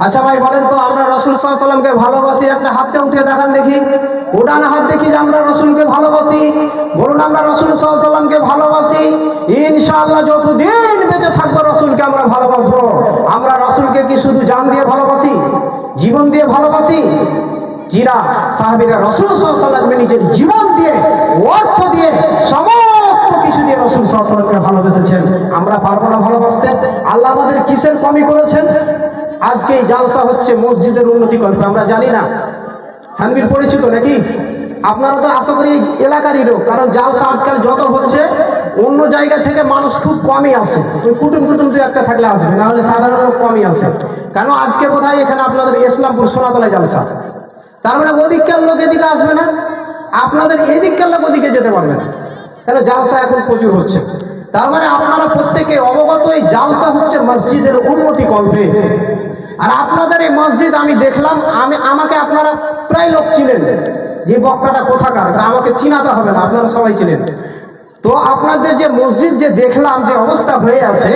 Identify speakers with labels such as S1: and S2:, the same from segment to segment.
S1: আচ্ছা ভাই বলেন তো, আমরা রাসূল সাল্লাল্লাহু আলাইহি সাল্লামকে ভালোবাসি, একটা হাতটা উঠিয়ে দেখান দেখি, উঠান হাত দেখি যে আমরা রাসূলকে ভালোবাসি। বলুন আমরা রাসূল সাল্লাল্লাহু আলাইহি সাল্লামকে ভালোবাসি। ইনশাআল্লাহ যতদিন বেঁচে থাকবো রাসূলকে আমরা ভালোবাসবো। আমরা রাসূলকে কি শুধু জান দিয়ে ভালোবাসি, জীবন দিয়ে ভালোবাসি? জিরা সাহাবীরা রাসূল সাল্লাল্লাহু আলাইহি সাল্লামকে নিজের জীবন দিয়ে, অর্থ দিয়ে, সমস্ত কিছু দিয়ে রাসূল সাল্লাল্লাহু আলাইহি সাল্লামকে ভালোবেসেছেন। আমরা পারবো না ভালোবাসতে? আল্লাহ আমাদের কিসের কমি করেছেন? আজকে এই জালসা হচ্ছে মসজিদের উন্নতি করবে, আমরা জানি না। হানবির পরিচিত নাকি? আপনারা তো আশা করি এলাকারই লোক, কারণ জালসা আজকাল যত হচ্ছে অন্য জায়গা থেকে মানুষ খুব কমই আসে। ওই কুটুম কুটুম দু একটা থাকলে আসবে, না হলে সাধারণ লোক কমই আসে। কেন আজকে বোধহয় এখানে আপনাদের ইসলামপুর সোনাতলা জালসা, তার মানে ওদিককার লোক এদিকে আসবে না, আপনাদের এদিককার লোক ওদিকে যেতে পারবে না। কেন জালসা এখন প্রচুর হচ্ছে। তার মানে আপনারা প্রত্যেকে অবগত, এই জালসা হচ্ছে মসজিদের উন্নতি করবে। আর আপনাদের এই মসজিদ আমি দেখলাম, আমাকে আপনারা প্রায় লোক চিনেন, যে বক্তাটা কোথাকার আমাকে চিনাতে হবে না, আপনারা সবাই চিনেন। তো আপনাদের যে মসজিদ যে দেখলাম যে অবস্থা হয়ে আছে,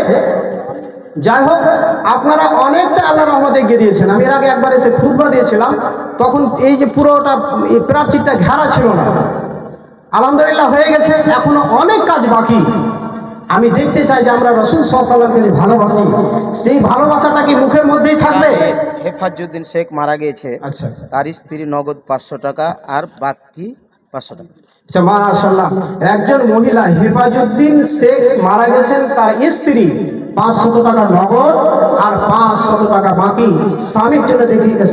S1: যাই হোক আপনারা অনেকটা আল্লাহর রহমতে এগিয়ে দিয়েছেন। আমি এর আগে একবার এসে খুতবা দিয়েছিলাম, তখন এই যে পুরোটা প্রাচীরটা ঘেরা ছিল না, আলহামদুলিল্লাহ হয়ে গেছে। এখনো অনেক কাজ বাকি। আমি দেখতে চাই যে আমরা রাসূল সাল্লাল্লাহু আলাইহি সাল্লামকে যে ভালোবাসি, সেই ভালোবাসাটা কি মুখের মধ্যেই থাকবে?
S2: হেফাজউদ্দিন শেখ মারা গেছে,
S1: আচ্ছা
S2: তার স্ত্রী নগদ 500 টাকা আর বাকি 500 টাকা।
S1: আচ্ছা মাশাআল্লাহ, একজন মহিলা হেফাজউদ্দিন শেখ মারা গেছেন, তার স্ত্রী 500 টাকা নগদ আর 500 টাকা বাকি স্বামীর জন্য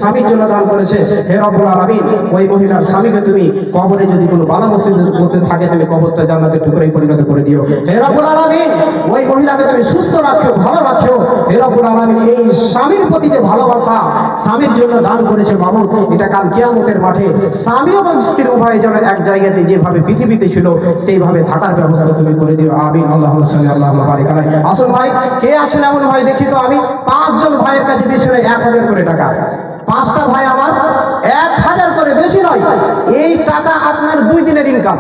S1: স্বামীর জন্য দান করেছে। হে রব্বুল আলামিন, ওই মহিলার স্বামীকে তুমি কবরে যদি কোনো বালা মুসিবত করতে থাকে, তুমি কবরটা জান্নাতের টুকরায় পরিণত করে দিও। হে রব্বুল আলামিন, ওই মহিলাকে তুমি সুস্থ রাখো, ভালো রাখো। হে রব্বুল আলামিন, এই স্বামীর প্রতি যে ভালোবাসা স্বামীর জন্য দান করেছে বাবু, এটা কাল কিয়ামতের মাঠে স্বামী এবং স্ত্রী উভয় যেন এক জায়গাতে যেভাবে পৃথিবীতে ছিল সেইভাবে থাকার ব্যবস্থা তুমি করে দিও। আমিন। আল্লাহুম্মা সাল্লি আল্লাহুম্মা বারিক আলাইহি। আসুন ভাই, কে আছেন এমন ভাই দেখি তো। আমি 5 জন ভাইয়ের কাছে দিয়েছিল 1000 করে টাকা। 5টা ভাই আমার 1000 করে, বেশি নয়। এই টাকা আপনার 2 দিনের ইনকাম।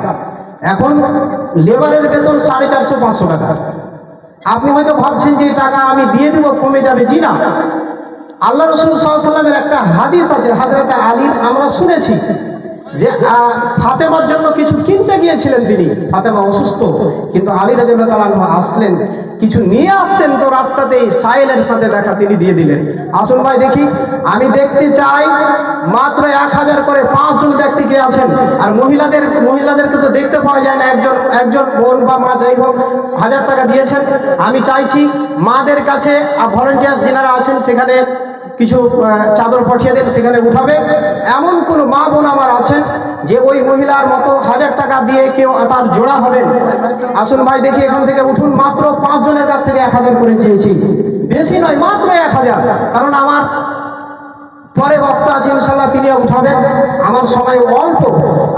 S1: এখন লেবারের বেতন 450-500 টাকা। আপনি হয়তো ভাবছেন যে এই টাকা আমি দিয়ে দেবো, কমে যাবে। জি না, আল্লাহ রাসূল সাল্লাল্লাহু আলাইহি সাল্লামের একটা হাদিস আছে, হযরত আলী, আমরা শুনেছি যে ফাতেমার জন্য কিছু কিনতে গিয়েছিলেন তিনি। ফাতেমা অসুস্থ, কিন্তু আলী রাদিয়াল্লাহু তাআলা আনহু আসলেন, কিছু নিয়ে আসছেন, তো রাস্তাতেই সাইলের সাথে দেখা, তিনি দিয়ে দিলেন। আসুন ভাই দেখি, আমি দেখতে চাই মাত্র 1000 করে 5 জন ব্যক্তিকে আছেন। আর মহিলাদেরকে তো দেখতে পাওয়া যায় না, একজন বোন বা মা যাই হোক 1000 টাকা দিয়েছেন। আমি চাইছি মাদের কাছে ভলান্টিয়ার যারা আছেন সেখানে কিছু চাদর পাঠিয়ে দেন, সেখানে উঠাবে। এমন কোন মা বোন আমার আছেন যে ওই মহিলার মতো 1000 টাকা দিয়ে কেউ তার জোড়া হবেন? আসুন ভাই দেখি, এখান থেকে উঠুন। মাত্র 5 জনের কাছ থেকে 1000 করে চেয়েছি, বেশি নয়, মাত্র 1000। কারণ আমার পরে বক্তা আছে ইনশাআল্লাহ, তিনিও উঠাবেন, আমার সময় অল্প।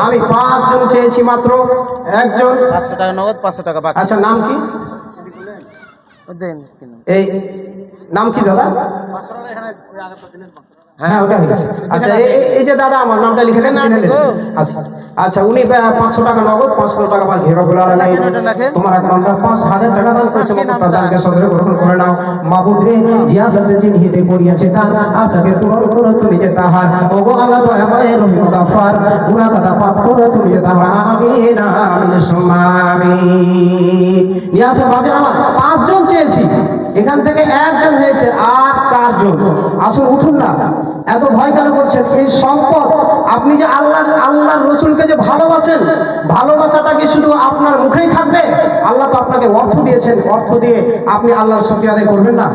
S1: আমি 5 জন চেয়েছি, মাত্র একজন।
S2: 500 টাকা নগদ, 500 টাকা বাকি।
S1: আচ্ছা, নাম কি? এই নাম কি দাদা? হ্যাঁ ওটা হয়ে গেছে। আচ্ছা এই যে দাদা আমার নামটা লিখে দেন। আচ্ছা আচ্ছা, উনি 500 টাকা নগদ, 500 টাকা আমার ঘেরা বলা তোমার এক বান্দা 5000 টাকা দান করেছে, তাদেরকে সদরে গ্রহণ করে নাও। মাবুদ রে, জিয়া সাথে যিনি হিতে করিয়াছে তার আশাকে পূরণ করো তুমি যে তাহার। ওগো আল্লাহ দয়াময় রহিম গফার, গুনাহ কথা পাপ করো তুমি যে তাহার। আমিন আমিন সুম্মা আমিন। নিয়াসে বাজার আমার 5 জন চেয়েছি, এখান থেকে 1 জন হয়েছে, আর 4 জন। আসুন উঠুন না, এত ভয় কেন করছেন? এই সম্পদ আপনি যে আল্লাহর রসুলকে যে ভালোবাসেন, ভালোবাসাটা কি শুধু আপনার মুখেই থাকবে? আল্লাহ তো আপনাকে অর্থ দিয়েছেন, অর্থ দিয়ে আপনি আল্লাহর শুকরিয়া আদায় করবেন না?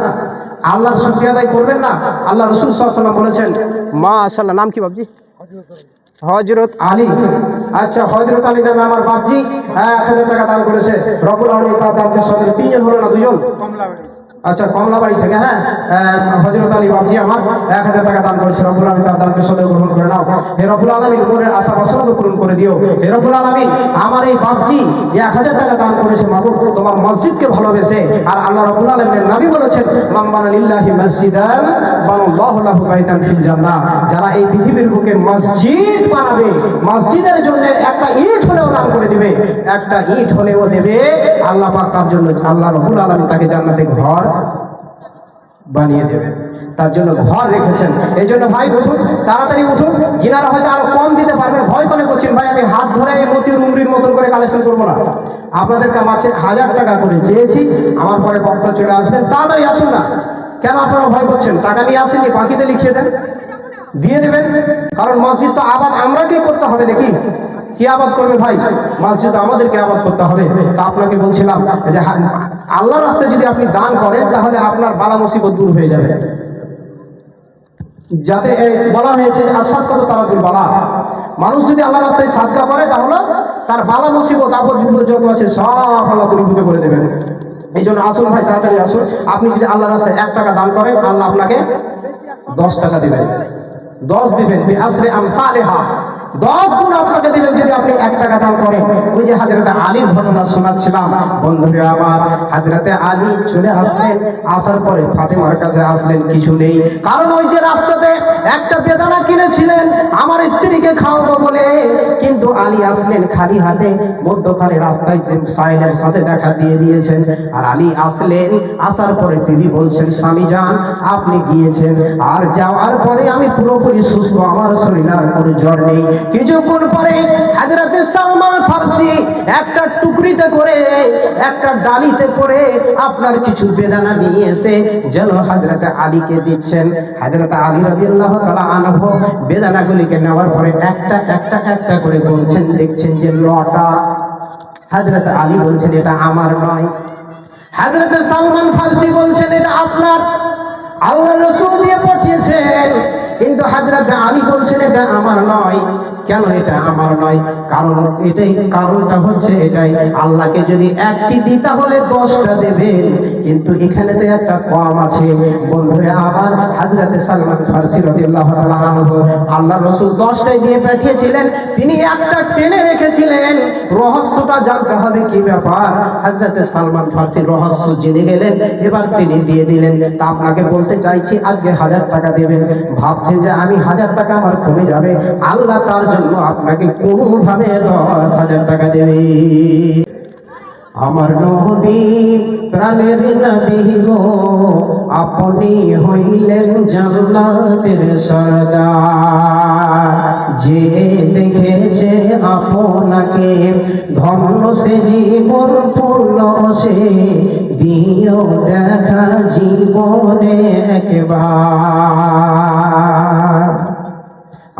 S1: আল্লাহর শুকরিয়া আদায় করবেন না? আল্লাহ রসুল সাল্লাল্লাহু আলাইহি ওয়াসাল্লাম বলেছেন, মাশাআল্লাহ, নাম কি বাবজি? হযরত আলী। আচ্ছা, হযরত আলী নামে আমার বাপজি 1000 টাকা দান করেছে। রব্বুল আলামিন তার দানকে সদরে 3 জন হলো না, 2 জন? আচ্ছা, কমলাবাড়ি থেকে। হ্যাঁ, হযরত আলী বাবজি আমার 1000 টাকা দান করেছে। রব্বুল আলামিন তার দানকে সদয় গ্রহণ করে নাও। হে রব্বুল আলামিন, মনের আশা বাসনাকে পূরণ করে দিও। হে রব্বুল আলামিন, আমার এই বাবজি যে 1000 টাকা দান করেছে, মাবুদ তোমার মসজিদকে ভালোবেসে, আর আল্লাহ রব্বুল আলামিনের নবী বলেছেন, মান বানা লিল্লাহি মসজিদান বানাল্লাহু লাহু বাইতান ফিল জান্নাহ। যারা এই পৃথিবীর বুকে মসজিদ বানাবে, মসজিদের জন্য একটা ইট হলেও দান করে দিবে, একটা ইট হলেও দেবে, আল্লাহ পাক তার জন্য, আল্লাহ রব্বুল আলামিন তাকে জান্নাতে ঘর বানিয়ে দেবেন। তার জন্য ঘর রেখেছেন। এই জন্য ভাই উঠুন, তাড়াতাড়ি উঠুন। যিনারা হয়তো আরো কম দিতে পারবেন, ভয় মনে করছেন ভাই আমি হাত ধরে এই মতিউর উমরির মতন করে কালেকশন করবো না, আপনাদেরকে মাঝে 1000 টাকা করে চেয়েছি, আমার পরে বক্তা চলে আসবেন, তাড়াতাড়ি আসুন না। কেন আপনারা ভয় করছেন? টাকা নিয়ে আসেননি, বাকিতে লিখিয়ে দেন, দিয়ে দেবেন। কারণ মসজিদ তো আবাদ আমরাকেই করতে হবে নাকি? কি আবাদ করবে ভাই? মসজিদ আমাদেরকে আবাদ করতে হবে। তা আপনাকে বলছিলাম যে আল্লাহর রাস্তায় যদি আপনি দান করেন তাহলে আপনার বালা মুসিবত দূর হয়ে যাবে। যাতে বলা হয়েছে আসাদ কত তারা দূর বালা, মানুষ যদি আল্লাহর রাস্তায় সাদকা করে তাহলে তার বালা মুসিবত আপদ বিপদ যত আছে সব আল্লাহ দূরীভূত করে দেবেন। এই জন্য আসুন ভাই, তাড়াতাড়ি আসুন। আপনি যদি আল্লাহর রাস্তায় 1 টাকা দান করেন, আল্লাহ আপনাকে 10 টাকা দিবেন, 10 দিবেন। বিআশরি আমসালিহা, 10 গুণ আপনাকে দিবেন যদি আপনি 1 টাকা দান করেন। ওই যে হযরত আলীর ঘটনা শোনাচ্ছিলাম বন্ধুরা আমার, হযরত আলী চলে আসলেন, আসার পরে ফাতেমার কাছে আসলেন, কিছু নেই। কারণ ওই যে রাস্তাতে একটা বেদানা কিনেছিলেন আমার স্ত্রীকে খাওয়াবো বলে, কিন্তু আলী আসলেন খালি হাতে, মধ্যখানে রাস্তায় যে সাইলের সাথে দেখা দিয়ে দিয়েছেন। আর আলী আসলেন, আসার পরে বিবি বলছেন স্বামী যান আপনি গিয়েছেন, আর যাওয়ার পরে আমি পুরোপুরি সুস্থ, আমার শরীরে আর কোনো জ্বর নেই। কিছুক্ষণ পরে হযরত সালমান ফারসি একটা টুকরিতে করে, একটা ডালিতে করে আপনার কিছু বেদানা নিয়ে এসে যেন হযরত আলীকে দিচ্ছেন। হযরত আলী রাদিয়াল্লাহু তাআলা আনহু বেদানাগুলিকে নেওয়ার পরে একটা একটা একটা করে বলছেন, দেখছেন যে 9টা। হযরত আলী বলছেন এটা আমার নয়। হযরত সালমান ফারসি বলছেন এটা আপনার, আল্লাহর রাসূল দিয়ে পাঠিয়েছেন। কিন্তু হযরত আলী বলছেন এটা আমার নয়। কেন এটা আমার নয়? কারণ এটাই, কারণটা হচ্ছে এটাই, আল্লাহকে যদি একটি দিই তাহলে 10টা দেবেন, কিন্তু এখানে তো একটা কম আছে। বন্ধুরা আমার, হযরত সালমান ফারসি রাদিয়াল্লাহু তাআলা আনহু আল্লাহর রাসূল 10টাই দিয়ে পাঠিয়েছিলেন, তিনি একটা টেনে রেখেছিলেন। রহস্যটা জানতে হবে কি ব্যাপার। হযরত সালমান ফারসি রহস্য জেনে গেলেন, এবার তিনি দিয়ে দিলেন। তা আপনাকে বলতে চাইছি আজকে 1000 টাকা দেবেন, ভাবছেন যে আমি 1000 টাকা আমার কমে যাবে, আল্লাহ তার জন্য আপনাকে কোনোভাবে 10,000 টাকা দেবে। আমার নবী প্রাণের নবী গো, আপনি হইলেন জান্নাতের সরদার। যে দেখেছে আপনাকে ধন্য সে জীবন পূর্ণ, সে দিও দেখা জীবনে একবার।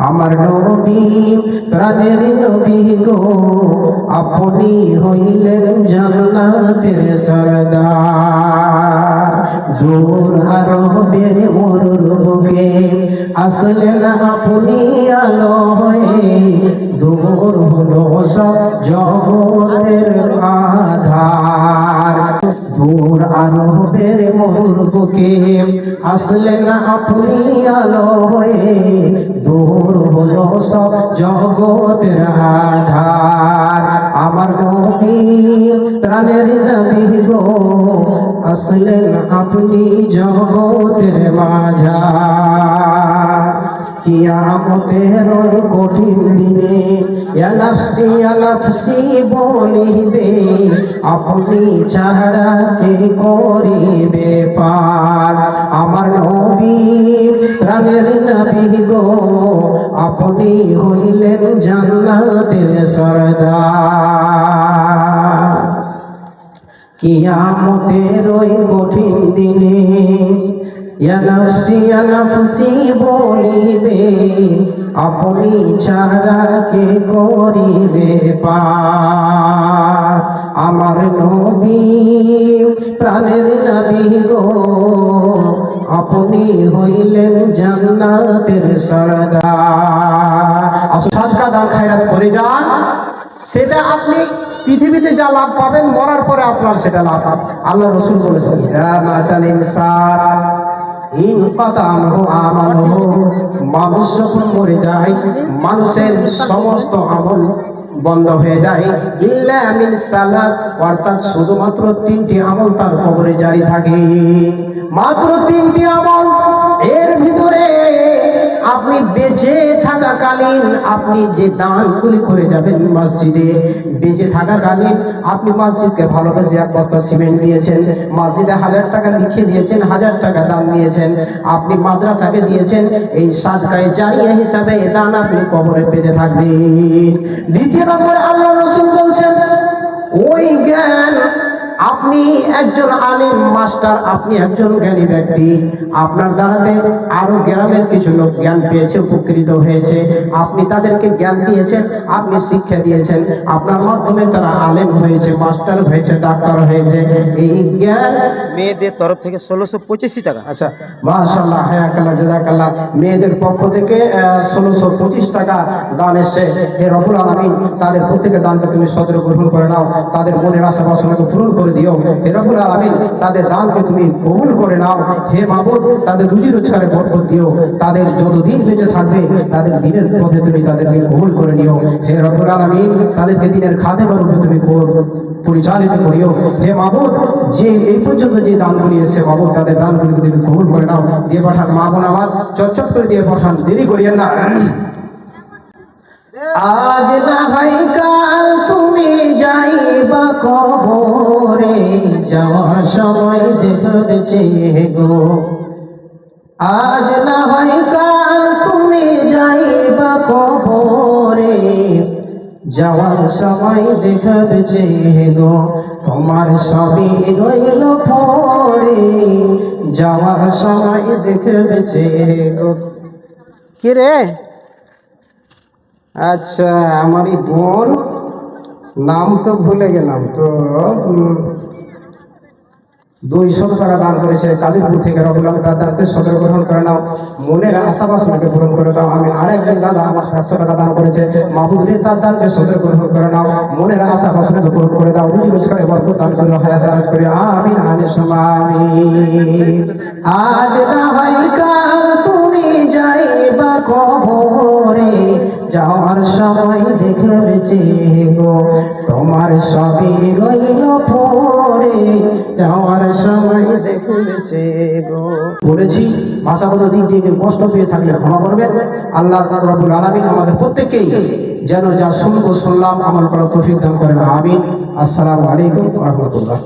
S1: আমার নবী প্রাণের নবী গো, আপনি হইলেন জান্নাতের সরদার। দূর আরবের মরুর বুকে আসলেন আপনি আলো হয়ে, দূর হলো সব জগতের আধার। দূর আরবের মরুর বুকে আসলেন আপনি আলো হয়ে, দূর হলো সব জগতের আধার। আমার নবী প্রাণের নবী গো, আসলেন আপনি জগতের মাঝার। কিয়ামতের ওই কঠিন দিনে ইয়া নাফসি বলিবে, আপনি ছাড়া কে করিবে পার। আমার নবী প্রাণের নবী গো, আপনি হইলেন জান্নাতের সরদার। কিয়ামতের ওই কঠিন দিনে ইয়া নাফসি বলিবে, আপনি ছাড়া কে করিবে পার। আমার নবী প্রাণের নবী গো, আপনি হইলেন জান্নাতের সরদার। সাদকা দান খায়রাত করে যান, সেটা আপনি পৃথিবীতে যা লাভ পাবেন মরার পরে আপনার সেটা লাভ পাবেন। আল্লাহ রাসূল বলেছেন মানুষ যখন মরে যায় মানুষের সমস্ত আমল বন্ধ হয়ে যায়, ইল্লা মিন সালাস, অর্থাৎ শুধুমাত্র 3টি আমল তার কবরে জারি থাকে। মাত্র 3টি আমল, এর ভিতরে আপনি বেঁচে থাকা থাকাকালীন আপনি যে দানগুলি করে যাবেন মসজিদে, বেঁচে থাকাকালীন আপনি মসজিদকে ভালোবেসে 1 বস্তা সিমেন্ট দিয়েছেন, মসজিদে 1000 টাকা লিখে দিয়েছেন, 1000 টাকা দান দিয়েছেন, আপনি মাদ্রাসাকে দিয়েছেন, এই সাদকায়ে জারিয়া হিসাবে এই দান আপনি কবরে পেতে থাকবেন। দ্বিতীয় নম্বরে আল্লাহ রাসূল বলছেন, ওই জ্ঞান, আপনি একজন আলিম মাস্টার, আপনি একজন জ্ঞানী ব্যক্তি, আপনার দ্বারাতে আরো গ্রামের কিছু লোক জ্ঞান পেয়েছে, উপকৃত হয়েছে, আপনি তাদেরকে জ্ঞান দিয়েছেন, আপনি শিক্ষা দিয়েছেন, আপনার মাধ্যমে তারা আলেম হয়েছে, মাস্টার হয়েছে, ডাক্তার হয়েছে। এই জ্ঞান
S2: মেয়েদের তরফ থেকে 1685 টাকা।
S1: আচ্ছা, মাশাআল্লাহ, হায়াকাল্লাহ, জাযাকাল্লাহ। মেয়েদের পক্ষ থেকে 1625 টাকা দান এসেছে। হে রব্বুল আলামিন, তাদের প্রত্যেকের দানকে তুমি সদরে গ্রহণ করে নাও, তাদের মনের আশা বাসনাকে পূরণ করে দিও। হে রব্বুল আলামিন, তাদের দানকে তুমি কবুল করে নাও। হে মাবুদ, তাদের রুজি রোজগারে বরকত দিও, তাদের যতদিন বেঁচে থাকবে তাদের দিনের পথে তুমি তাদেরকে কবুল করে নিও। হে রব্বুল আলামিন, তাদেরকে দিনের খাদেম রূপে তুমি পরিচালিত করিও। হে মাবুদ, যে এই পর্যন্ত যে দানগুলি এসে মাবুদ, তাদের দানগুলি তুমি কবুল করে নাও। দিয়ে পাঠান মা বোন আমার, চটচট করে দিয়ে পাঠান, দেরি করিয়েন না। আজ না হয় কাল তুমি যাইবা কবরে, যাওয়ার সময় দেখবে চেয়ে গো। আজ না হয় কাল তুমি যাইবা কবরে, যাওয়ার সময় দেখবে চেয়ে গো। তোমার সবই রইল পরে, যাওয়ার সময় দেখবে চেয়ে গো। কে রে? আচ্ছা, আমারই বোন, নাম তো ভুলে গেলাম তো। 200 টাকা দান করেছে কাদিরপুর থেকে। রব্বুল আলামিন তার দানকে সদর গ্রহণ করে নাও, মনের আশা বাসনাকে পূরণ করে দাও। আমি আরেকজন দাদা আমার 100 টাকা দান করেছে, মাহবুব রে, তার দানকে সদর গ্রহণ করে নাও, মনের আশা বাসনাকে পূরণ করে দাও, রুজি রোজগারে বরকত দান করে হায়াত দারাজ করে। আমিন আমিন সুম্মা আমিন। আজ না হয় কাল তুমি যাইবা কবরে, যাওয়ার সময় দেখবে চেয়ে গো। তোমার সবই রইল পরে, যাওয়ার সময় দেখবে চেয়ে গো। বলেছি ভাষাগত দিক দিয়ে কষ্ট পেয়ে থাকলে ক্ষমা করবেন। আল্লাহ রাব্বুল আলামিন আমাদের প্রত্যেককেই যেন যা শুনলাম আমল করার তৌফিক দান করেন। আমিন। আসসালামু আলাইকুম ওয়া রাহমাতুল্লাহ।